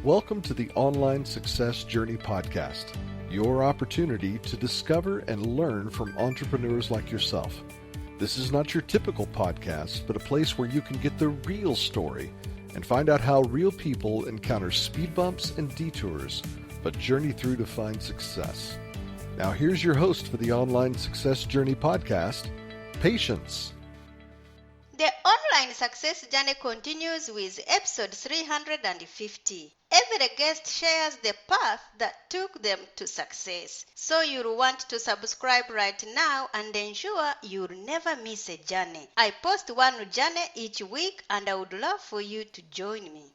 Welcome to the Online Success Journey podcast, your opportunity to discover and learn from entrepreneurs like yourself. This is not your typical podcast, but a place where you can get the real story and find out how real people encounter speed bumps and detours, but journey through to find success. Now here's your host for the Online Success Journey podcast, Patience. The Online Success Journey continues with episode 350. Every guest shares the path that took them to success. So you'll want to subscribe right now and ensure you'll never miss a journey. I post one journey each week and I would love for you to join me.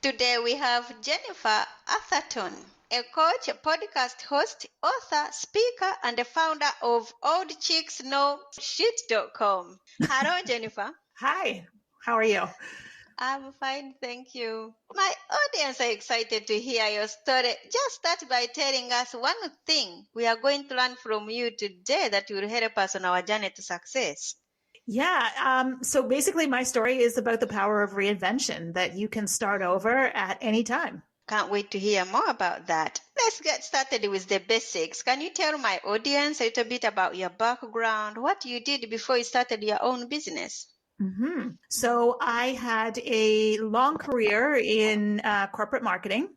Today we have Jennifer Arthurton, a coach, a podcast host, author, speaker, and the founder of oldchicksknowshit.com. Hello, Jennifer. Hi, how are you? I'm fine, thank you. My audience are excited to hear your story. Just start by telling us one thing we are going to learn from you today that will help us on our journey to success. Yeah, so basically my story is about the power of reinvention, that you can start over at any time. Can't wait to hear more about that. Let's get started with the basics. Can you tell my audience a little bit about your background, what you did before you started your own business? So I had a long career in corporate marketing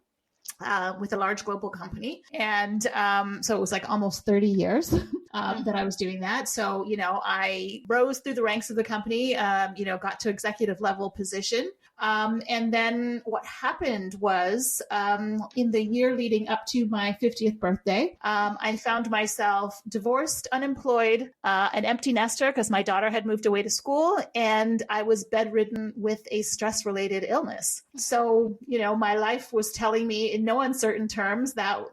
with a large global company. And so it was like almost 30 years that I was doing that. So, I rose through the ranks of the company, got to executive level position. And then what happened was in the year leading up to my 50th birthday, I found myself divorced, unemployed, an empty nester because my daughter had moved away to school, and I was bedridden with a stress-related illness. So, my life was telling me in no uncertain terms that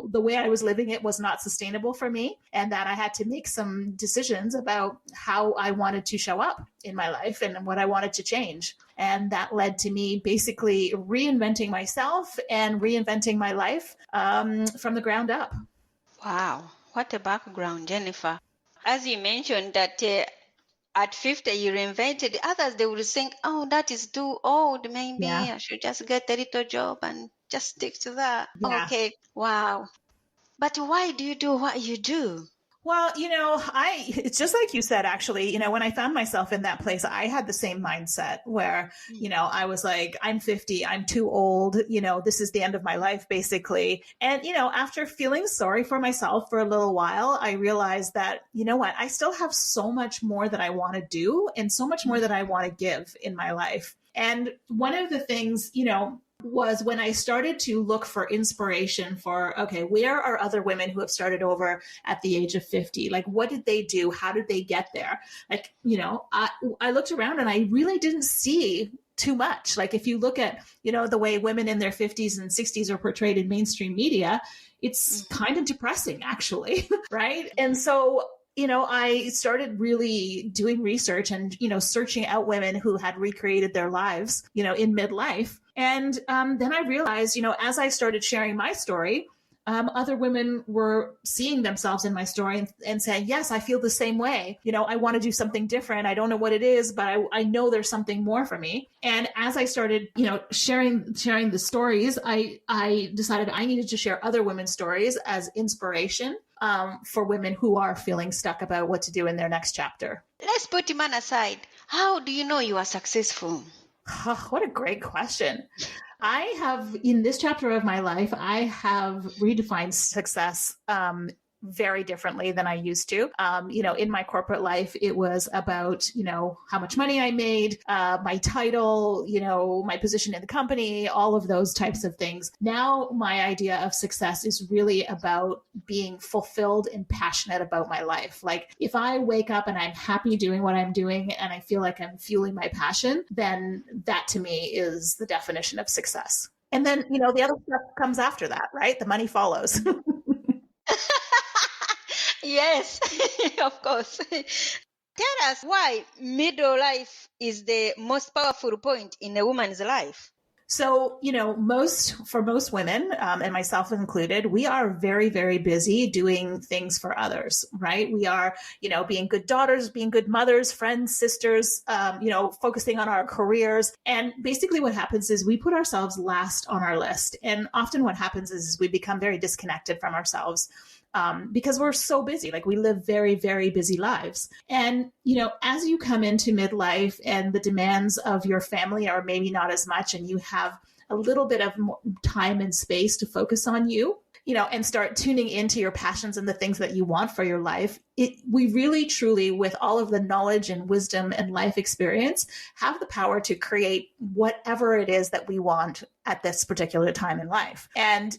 the way I was living it was not sustainable for me, and that I had to make some decisions about how I wanted to show up in my life and what I wanted to change. And that led to me basically reinventing myself and reinventing my life from the ground up. Wow, what a background, Jennifer. As you mentioned that at 50 you reinvented, others they will think, oh, that is too old. Maybe I should just get a little job and just stick to that. Yeah. Okay, wow. But why do you do what you do? Well, it's just like you said, actually, when I found myself in that place, I had the same mindset where, I was like, I'm 50, I'm too old, this is the end of my life, basically. And, after feeling sorry for myself for a little while, I realized that, I still have so much more that I want to do and so much more that I want to give in my life. And one of the things, was when I started to look for inspiration for, okay, where are other women who have started over at the age of 50? Like, what did they do? How did they get there? Like, I looked around and I really didn't see too much. Like, if you look at, the way women in their 50s and 60s are portrayed in mainstream media, it's kind of depressing, actually, right? And so I started really doing research and, searching out women who had recreated their lives, in midlife. And then I realized, as I started sharing my story, other women were seeing themselves in my story and saying, yes, I feel the same way. I want to do something different. I don't know what it is, but I know there's something more for me. And as I started, sharing the stories, I decided I needed to share other women's stories as inspiration for women who are feeling stuck about what to do in their next chapter. Let's put man aside. How do you know you are successful? Oh, what a great question. I have, in this chapter of my life, I have redefined success very differently than I used to. In my corporate life, it was about, how much money I made, my title, my position in the company, all of those types of things. Now, my idea of success is really about being fulfilled and passionate about my life. Like, if I wake up and I'm happy doing what I'm doing and I feel like I'm fueling my passion, then that to me is the definition of success. And then, the other stuff comes after that, right? The money follows. Yes, of course. Tell us why middle life is the most powerful point in a woman's life. So, for most women, and myself included, we are very, very busy doing things for others, right? We are, being good daughters, being good mothers, friends, sisters, focusing on our careers. And basically what happens is we put ourselves last on our list. And often what happens is we become very disconnected from ourselves. Because we're so busy, like we live very, very busy lives. And, as you come into midlife and the demands of your family are maybe not as much, and you have a little bit of more time and space to focus on you, and start tuning into your passions and the things that you want for your life, we really, truly, with all of the knowledge and wisdom and life experience, have the power to create whatever it is that we want at this particular time in life. And,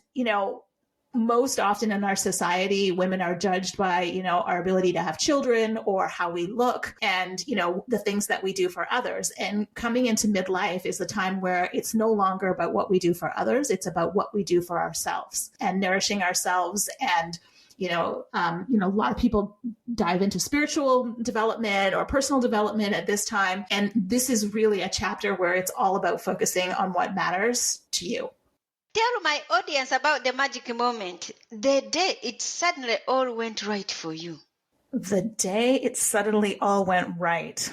most often in our society, women are judged by, our ability to have children or how we look and, the things that we do for others. And coming into midlife is the time where it's no longer about what we do for others. It's about what we do for ourselves and nourishing ourselves. And, a lot of people dive into spiritual development or personal development at this time. And this is really a chapter where it's all about focusing on what matters to you. Tell my audience about the magic moment, the day it suddenly all went right for you. The day it suddenly all went right.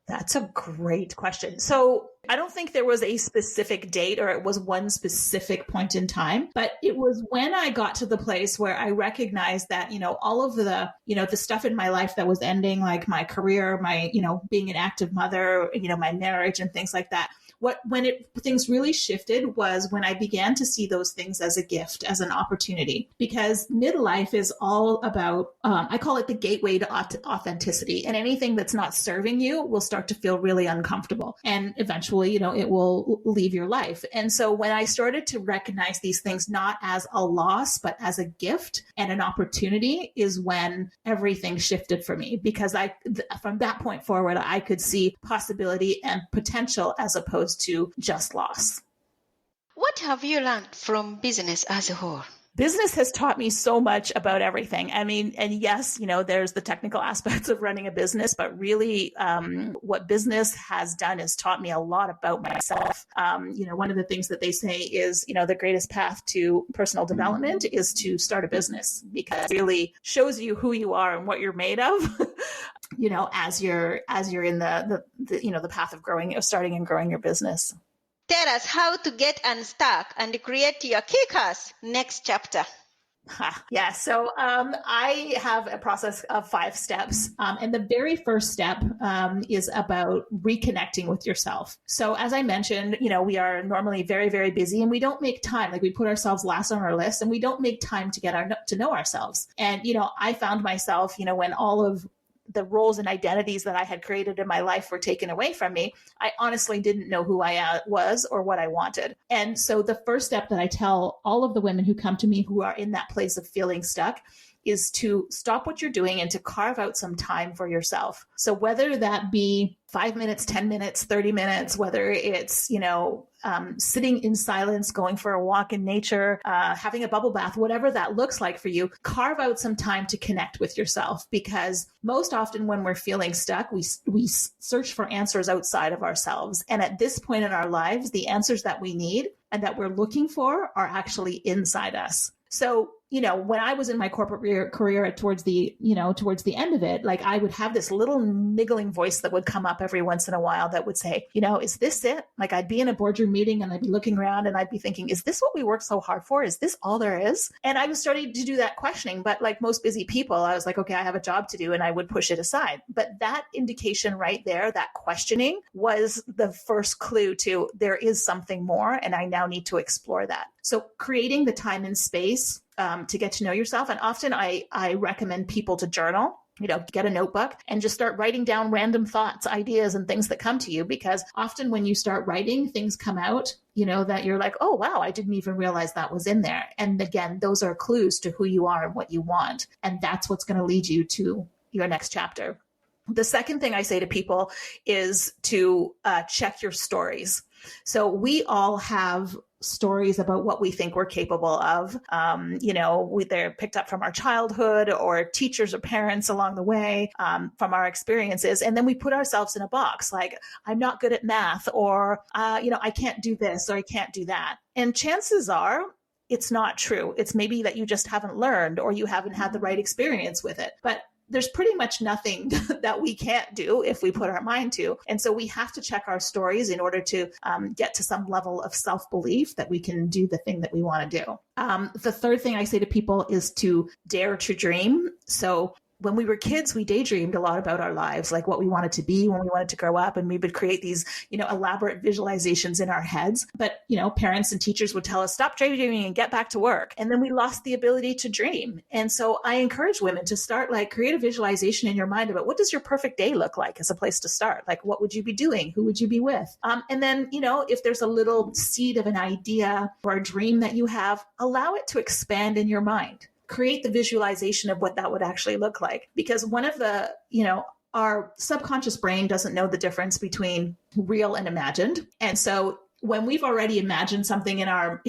That's a great question. So I don't think there was a specific date or it was one specific point in time, but it was when I got to the place where I recognized that, all of the, the stuff in my life that was ending, like my career, my, being an active mother, my marriage and things like that. Things really shifted was when I began to see those things as a gift, as an opportunity, because midlife is all about, I call it the gateway to authenticity, and anything that's not serving you will start to feel really uncomfortable. And eventually, it will leave your life. And so when I started to recognize these things, not as a loss, but as a gift and an opportunity, is when everything shifted for me, because from that point forward, I could see possibility and potential as opposed to just loss. What have you learned from business as a whole? Business has taught me so much about everything. I mean, and yes, there's the technical aspects of running a business, but really what business has done is taught me a lot about myself. One of the things that they say is, the greatest path to personal development is to start a business, because it really shows you who you are and what you're made of. As you're in the path of starting and growing your business. Tell us how to get unstuck and create your kick-ass next chapter. Yeah. So I have a process of 5 steps. And the very first step is about reconnecting with yourself. So as I mentioned, we are normally very, very busy and we don't make time. Like we put ourselves last on our list and we don't make time to get to know ourselves. And, I found myself, when all of the roles and identities that I had created in my life were taken away from me, I honestly didn't know who I was or what I wanted. And so the first step that I tell all of the women who come to me who are in that place of feeling stuck is to stop what you're doing and to carve out some time for yourself. So whether that be 5 minutes, 10 minutes, 30 minutes, whether it's, sitting in silence, going for a walk in nature, having a bubble bath, whatever that looks like for you, carve out some time to connect with yourself. Because most often when we're feeling stuck, we search for answers outside of ourselves. And at this point in our lives, the answers that we need and that we're looking for are actually inside us. So, when I was in my corporate career towards the end of it, like I would have this little niggling voice that would come up every once in a while that would say, is this it? Like I'd be in a boardroom meeting and I'd be looking around and I'd be thinking, is this what we work so hard for? Is this all there is? And I was starting to do that questioning, but like most busy people, I was like, okay, I have a job to do, and I would push it aside. But that indication right there, that questioning, was the first clue to there is something more, and I now need to explore that. So creating the time and space to get to know yourself. And often I recommend people to journal, get a notebook and just start writing down random thoughts, ideas, and things that come to you. Because often when you start writing, things come out, that you're like, oh, wow, I didn't even realize that was in there. And again, those are clues to who you are and what you want. And that's what's going to lead you to your next chapter. The second thing I say to people is to check your stories. So we all have stories about what we think we're capable of. They're picked up from our childhood or teachers or parents along the way, from our experiences. And then we put ourselves in a box like, I'm not good at math, or, I can't do this, or I can't do that. And chances are it's not true. It's maybe that you just haven't learned, or you haven't had the right experience with it. But there's pretty much nothing that we can't do if we put our mind to. And so we have to check our stories in order to get to some level of self-belief that we can do the thing that we want to do. The third thing I say to people is to dare to dream. So when we were kids, we daydreamed a lot about our lives, like what we wanted to be when we wanted to grow up. And we would create these, elaborate visualizations in our heads. But, parents and teachers would tell us, stop daydreaming and get back to work. And then we lost the ability to dream. And so I encourage women to start, create a visualization in your mind about what does your perfect day look like as a place to start? Like, what would you be doing? Who would you be with? And then, if there's a little seed of an idea or a dream that you have, allow it to expand in your mind. Create the visualization of what that would actually look like. Because one of the, our subconscious brain doesn't know the difference between real and imagined. And so when we've already imagined something in our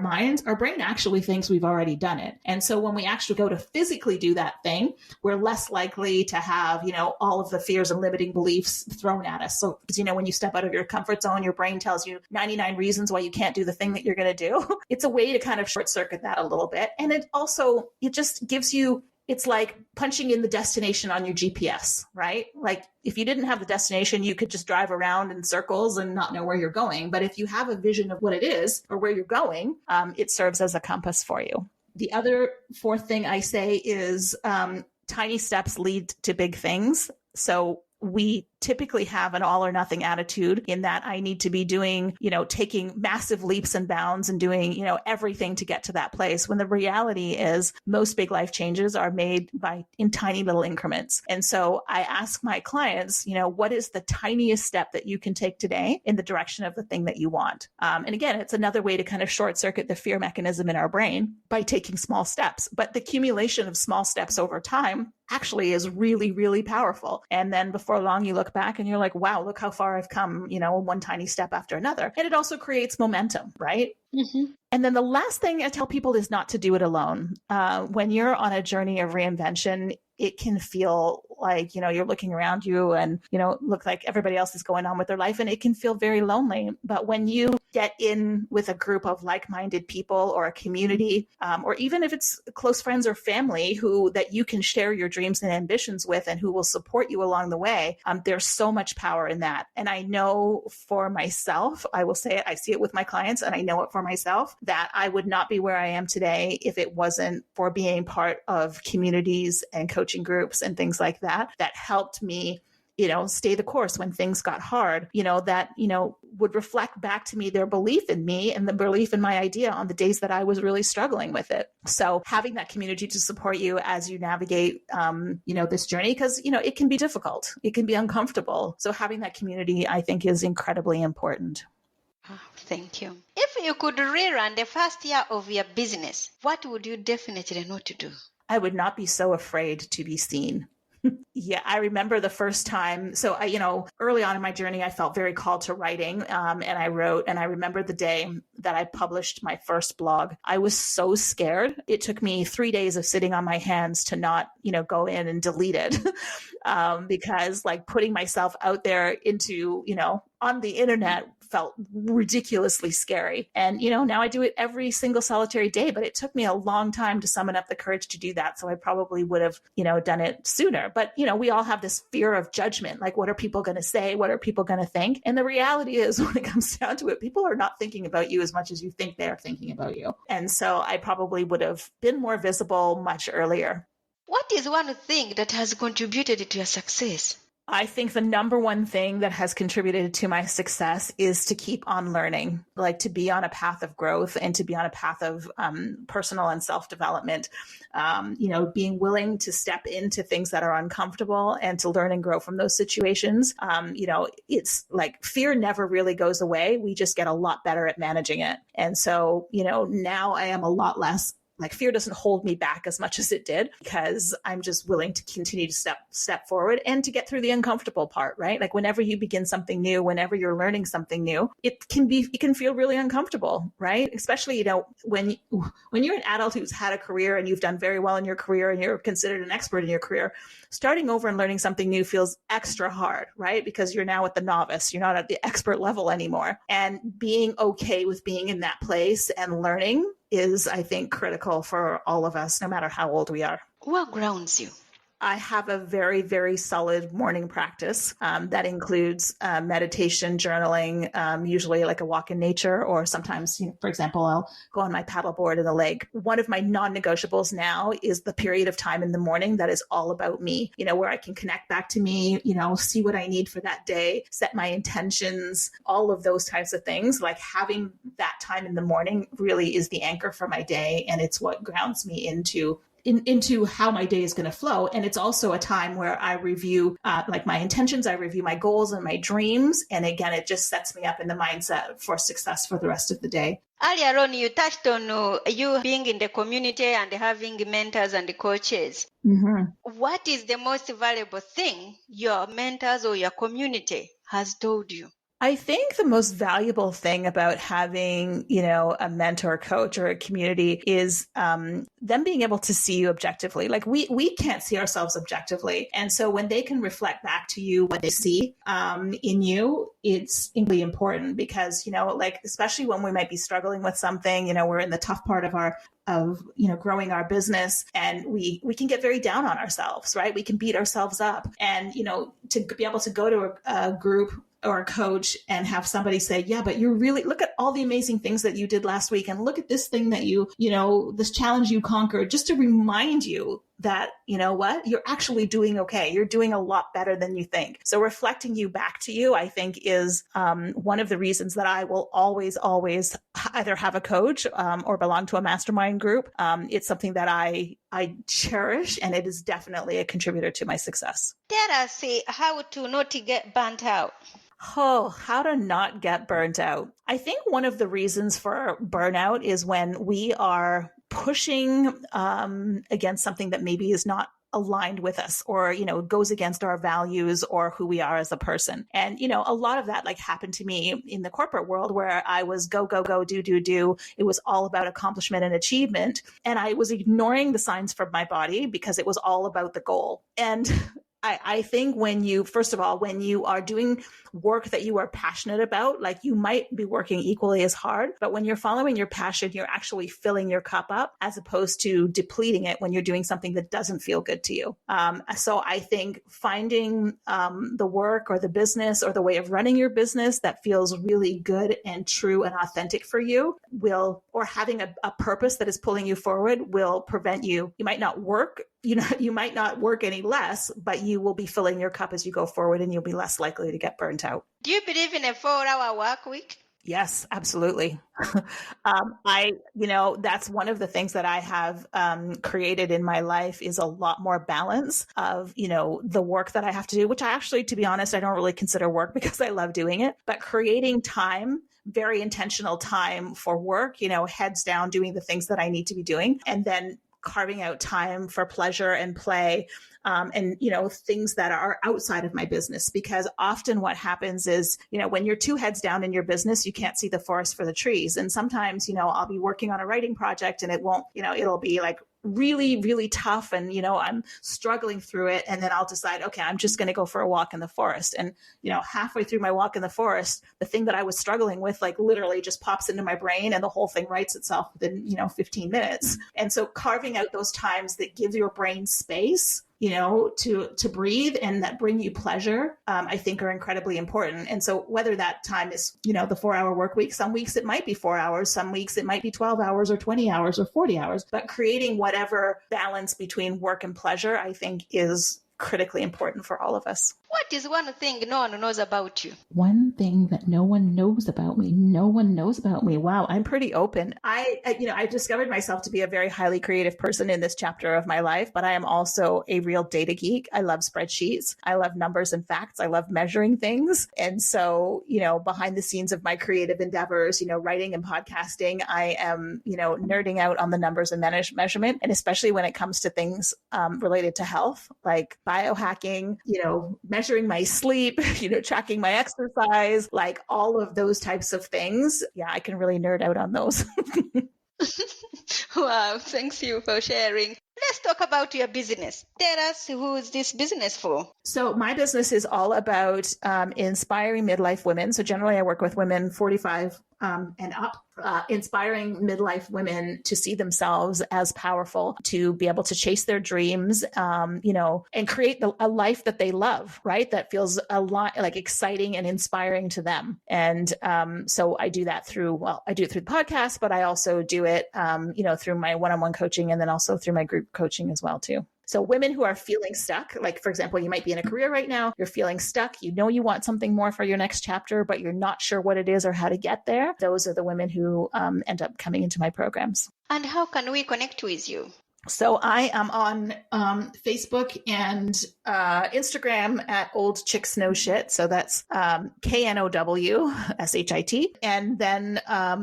minds, our brain actually thinks we've already done it. And so when we actually go to physically do that thing, we're less likely to have, all of the fears and limiting beliefs thrown at us. So, because, when you step out of your comfort zone, your brain tells you 99 reasons why you can't do the thing that you're going to do. It's a way to kind of short circuit that a little bit. And it just gives you, it's like punching in the destination on your GPS, right? Like if you didn't have the destination, you could just drive around in circles and not know where you're going. But if you have a vision of what it is or where you're going, it serves as a compass for you. The other fourth thing I say is tiny steps lead to big things. So we typically have an all or nothing attitude in that I need to be doing, taking massive leaps and bounds and doing, everything to get to that place. When the reality is most big life changes are made in tiny little increments. And so I ask my clients, what is the tiniest step that you can take today in the direction of the thing that you want? And again, it's another way to kind of short circuit the fear mechanism in our brain by taking small steps. But the accumulation of small steps over time actually is really, really powerful. And then before long, you look back and you're like, wow, look how far I've come, one tiny step after another. And it also creates momentum, right? Mm-hmm. And then the last thing I tell people is not to do it alone. When you're on a journey of reinvention, it can feel like, you're looking around you and, look like everybody else is going on with their life, and it can feel very lonely. But when you get in with a group of like-minded people or a community, or even if it's close friends or family that you can share your dreams and ambitions with and who will support you along the way, there's so much power in that. And I know for myself, I will say it, I see it with my clients, and I know it for myself, that I would not be where I am today if it wasn't for being part of communities and coaching groups and things like that helped me, stay the course when things got hard, that, would reflect back to me their belief in me and the belief in my idea on the days that I was really struggling with it. So having that community to support you as you navigate, this journey, because, it can be difficult. It can be uncomfortable. So having that community, I think, is incredibly important. Oh, thank you. If you could rerun the first year of your business, what would you definitely know to do? I would not be so afraid to be seen. Yeah, I remember the first time. So early on in my journey, I felt very called to writing, and I wrote, and I remember the day that I published my first blog. I was so scared. It took me 3 days of sitting on my hands to not, go in and delete it, because putting myself out there into, on the internet felt ridiculously scary. And, now I do it every single solitary day, but it took me a long time to summon up the courage to do that. So I probably would have, done it sooner. But, we all have this fear of judgment. Like, what are people going to say? What are people going to think? And the reality is, when it comes down to it, people are not thinking about you as much as you think they are thinking about you. And so I probably would have been more visible much earlier. What is one thing that has contributed to your success? I think the number one thing that has contributed to my success is to keep on learning, to be on a path of growth and to be on a path of personal and self-development, being willing to step into things that are uncomfortable and to learn and grow from those situations. It's like fear never really goes away. We just get a lot better at managing it. And so, now I am a lot less like fear doesn't hold me back as much as it did, because I'm just willing to continue to step forward and to get through the uncomfortable part, right? Like whenever you begin something new, whenever you're learning something new, it can feel really uncomfortable, right? Especially, when you're an adult who's had a career and you've done very well in your career and you're considered an expert in your career, starting over and learning something new feels extra hard, right? Because you're now at the novice, you're not at the expert level anymore. And being okay with being in that place and learning is, I think, critical for all of us, no matter how old we are. What grounds you? I have a very, very solid morning practice that includes meditation, journaling, usually like a walk in nature, or sometimes, for example, I'll go on my paddleboard in the lake. One of my non-negotiables now is the period of time in the morning that is all about me, where I can connect back to me, see what I need for that day, set my intentions, all of those types of things. Like having that time in the morning really is the anchor for my day. And it's what grounds me into how my day is going to flow. And it's also a time where I review like my intentions, I review my goals and my dreams. And again, it just sets me up in the mindset for success for the rest of the day. Earlier on, you touched on you being in the community and having mentors and coaches. Mm-hmm. What is the most valuable thing your mentors or your community has told you? I think the most valuable thing about having, a mentor, coach, or a community is them being able to see you objectively. Like we can't see ourselves objectively. And so when they can reflect back to you what they see in you, it's incredibly important because, like, especially when we might be struggling with something, we're in the tough part of growing our business, and we can get very down on ourselves, right? We can beat ourselves up, and, to be able to go to a group or a coach and have somebody say, yeah, but you're really, look at all the amazing things that you did last week. And look at this thing that this challenge you conquered, just to remind you that, what, you're actually doing okay. You're doing a lot better than you think. So reflecting you back to you, I think, is one of the reasons that I will always either have a coach or belong to a mastermind group. It's something that I cherish, and it is definitely a contributor to my success. Tell us how to not get burnt out. Oh, how to not get burnt out. I think one of the reasons for burnout is when we are pushing against something that maybe is not aligned with us, or, goes against our values or who we are as a person. And, a lot of that happened to me in the corporate world, where I was go, do. It was all about accomplishment and achievement. And I was ignoring the signs from my body because it was all about the goal. And I think when you are doing work that you are passionate about, like, you might be working equally as hard, but when you're following your passion, you're actually filling your cup up as opposed to depleting it when you're doing something that doesn't feel good to you. So I think finding the work or the business or the way of running your business that feels really good and true and authentic for you or having a purpose that is pulling you forward will prevent you. You might not work any less, but you will be filling your cup as you go forward, and you'll be less likely to get burnt out. Do you believe in a 4-hour work week? Yes, absolutely. That's one of the things that I have created in my life is a lot more balance of, the work that I have to do, which I actually, to be honest, I don't really consider work because I love doing it, but creating time, very intentional time for work, heads down, doing the things that I need to be doing, and then carving out time for pleasure and play, and, things that are outside of my business. Because often what happens is, when you're two heads down in your business, you can't see the forest for the trees. And sometimes, I'll be working on a writing project and it won't, it'll be like really, really tough. And, I'm struggling through it. And then I'll decide, okay, I'm just going to go for a walk in the forest. And, halfway through my walk in the forest, the thing that I was struggling with, literally just pops into my brain, and the whole thing writes itself within, 15 minutes. And so carving out those times that give your brain space, to breathe and that bring you pleasure, I think are incredibly important. And so whether that time is, the 4-hour work week, some weeks it might be 4 hours, some weeks it might be 12 hours or 20 hours or 40 hours, but creating whatever balance between work and pleasure, I think is critically important for all of us. What is one thing no one knows about you? One thing that no one knows about me. No one knows about me. Wow, I'm pretty open. I've discovered myself to be a very highly creative person in this chapter of my life, but I am also a real data geek. I love spreadsheets. I love numbers and facts. I love measuring things. And so, behind the scenes of my creative endeavors, writing and podcasting, I am, nerding out on the numbers and measurement. And especially when it comes to things related to health, like biohacking, measuring my sleep, tracking my exercise, like all of those types of things. Yeah, I can really nerd out on those. Wow, thanks you for sharing. Let's talk about your business. Tell us, who is this business for? So my business is all about inspiring midlife women. So generally I work with women 45 and up, inspiring midlife women to see themselves as powerful, to be able to chase their dreams, and create a life that they love, right? That feels a lot like exciting and inspiring to them. And so I do that through the podcast, but I also do it, through my one-on-one coaching, and then also through my group coaching as well too. So women who are feeling stuck, like for example, you might be in a career right now, you're feeling stuck, you want something more for your next chapter, but you're not sure what it is or how to get there. Those are the women who end up coming into my programs. And how can we connect with you? So I am on Facebook and Instagram at Old Chicks Know Shit. So that's KNOWSHIT. And then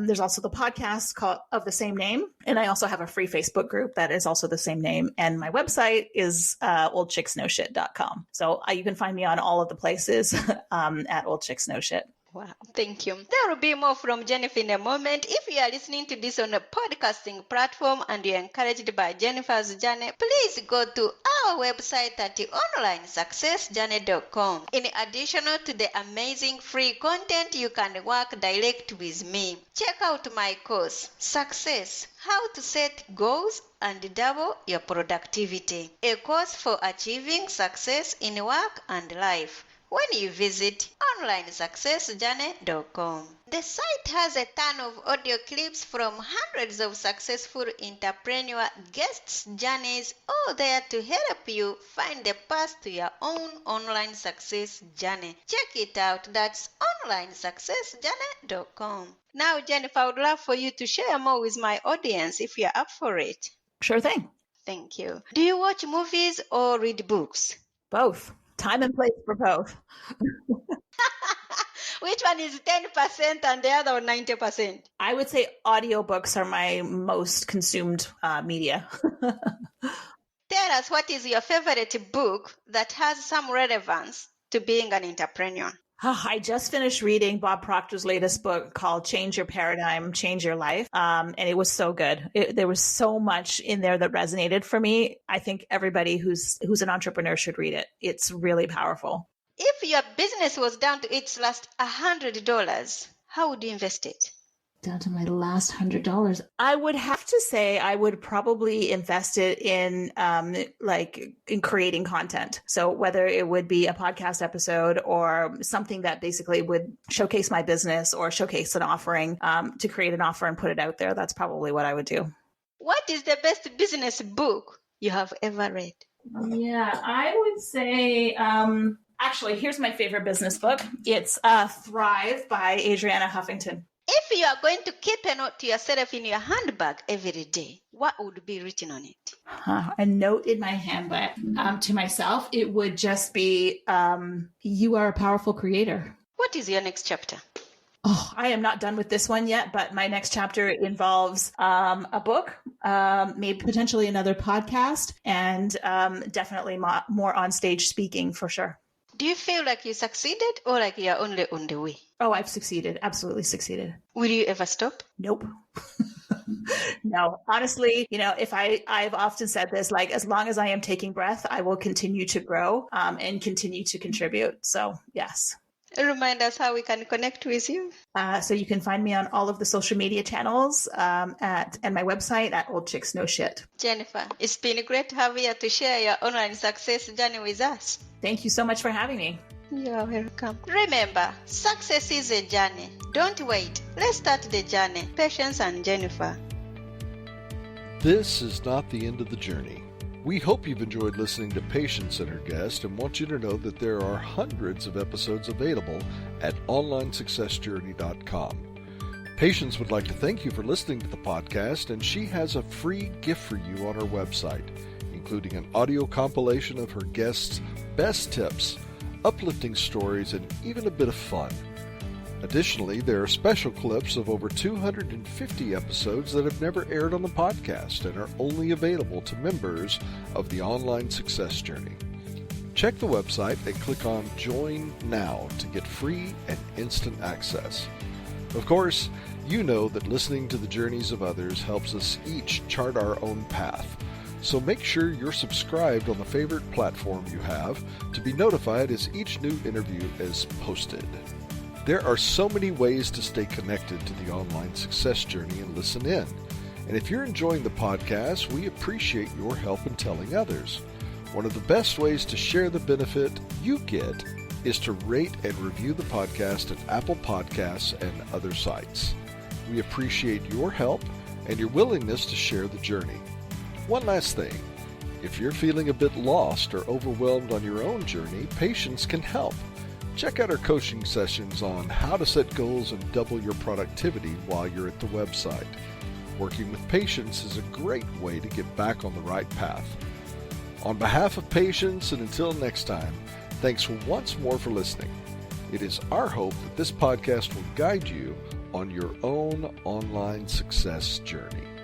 there's also the podcast of the same name. And I also have a free Facebook group that is also the same name. And my website is oldchicksknowshit.com. So you can find me on all of the places at Old Chicks Know Shit. Wow, thank you. There will be more from Jennifer in a moment. If you are listening to this on a podcasting platform and you're encouraged by Jennifer's journey, please go to our website at onlinesuccessjourney.com. In addition to the amazing free content, you can work direct with me. Check out my course, Success: How to Set Goals and Double Your Productivity, a course for achieving success in work and life, when you visit onlinesuccessjourney.com. The site has a ton of audio clips from hundreds of successful entrepreneur guests' journeys, all there to help you find the path to your own online success journey. Check it out. That's onlinesuccessjourney.com. Now, Jennifer, I would love for you to share more with my audience if you're up for it. Sure thing. Thank you. Do you watch movies or read books? Both. Time and place for both. Which one is 10% and the other 90%? I would say audiobooks are my most consumed media. Tell us, what is your favorite book that has some relevance to being an entrepreneur? I just finished reading Bob Proctor's latest book called Change Your Paradigm, Change Your Life. And it was so good. There was so much in there that resonated for me. I think everybody who's an entrepreneur should read it. It's really powerful. If your business was down to its last $100, how would you invest it? Down to my last $100. I would have to say I would probably invest it in in creating content. So whether it would be a podcast episode or something that basically would showcase my business or showcase an offering, to create an offer and put it out there, that's probably what I would do. What is the best business book you have ever read? Yeah, I would say... actually, here's my favorite business book. It's Thrive by Adriana Huffington. If you are going to keep a note to yourself in your handbag every day, what would be written on it? A note in my handbag to myself, it would just be, you are a powerful creator. What is your next chapter? Oh, I am not done with this one yet, but my next chapter involves a book, maybe potentially another podcast, and definitely more on stage speaking for sure. Do you feel like you succeeded or like you're only on the way? Oh, I've succeeded. Absolutely succeeded. Will you ever stop? Nope. No, honestly, I've often said this, like, as long as I am taking breath, I will continue to grow and continue to contribute. So yes. Remind us how we can connect with you. So you can find me on all of the social media channels and my website at Old Chicks Know Shit. Jennifer, it's been great to have you to share your online success journey with us. Thank you so much for having me. You're welcome. Remember, success is a journey. Don't wait. Let's start the journey. Patience and Jennifer. This is not the end of the journey. We hope you've enjoyed listening to Patience and her guest and want you to know that there are hundreds of episodes available at onlinesuccessjourney.com. Patience would like to thank you for listening to the podcast, and she has a free gift for you on her website, including an audio compilation of her guests' best tips, uplifting stories, and even a bit of fun. Additionally, there are special clips of over 250 episodes that have never aired on the podcast and are only available to members of the Online Success Journey. Check the website and click on Join Now to get free and instant access. Of course, you know that listening to the journeys of others helps us each chart our own path. So make sure you're subscribed on the favorite platform you have to be notified as each new interview is posted. There are so many ways to stay connected to the Online Success Journey and listen in. And if you're enjoying the podcast, we appreciate your help in telling others. One of the best ways to share the benefit you get is to rate and review the podcast at Apple Podcasts and other sites. We appreciate your help and your willingness to share the journey. One last thing. If you're feeling a bit lost or overwhelmed on your own journey, Patience can help. Check out our coaching sessions on how to set goals and double your productivity while you're at the website. Working with Patience is a great way to get back on the right path. On behalf of Patience, and until next time, thanks once more for listening. It is our hope that this podcast will guide you on your own online success journey.